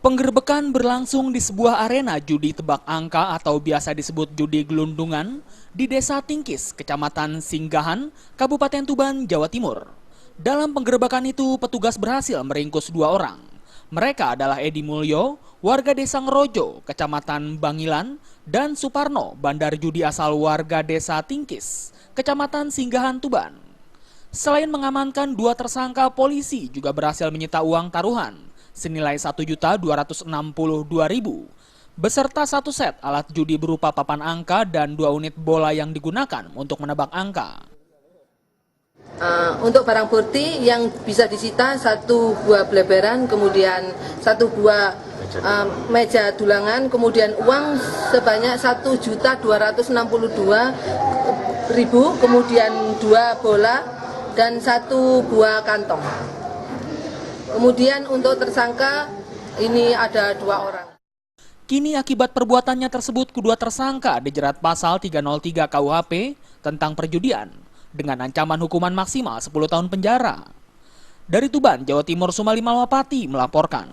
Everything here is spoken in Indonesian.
Penggerbekan berlangsung di sebuah arena judi tebak angka atau biasa disebut judi gelundungan di Desa Tingkis, Kecamatan Singgahan, Kabupaten Tuban, Jawa Timur. Dalam penggerbekan itu, petugas berhasil meringkus 2 orang. Mereka adalah Edi Mulyo, warga Desa Ngerojo, Kecamatan Bangilan, dan Suparno, bandar judi asal warga Desa Tingkis, Kecamatan Singgahan, Tuban. Selain mengamankan 2 tersangka, polisi juga berhasil menyita uang taruhan senilai Rp1.262.000 beserta 1 set alat judi berupa papan angka dan 2 unit bola yang digunakan untuk menebak angka. Untuk barang bukti yang bisa disita 1 buah bleberan, kemudian 1 buah meja dulangan, kemudian uang sebanyak Rp1.262.000, kemudian 2 bola dan 1 buah kantong. Kemudian untuk tersangka ini ada 2 orang. Kini akibat perbuatannya tersebut, kedua tersangka dijerat pasal 303 KUHP tentang perjudian dengan ancaman hukuman maksimal 10 tahun penjara. Dari Tuban, Jawa Timur, Sumali Malwapati melaporkan.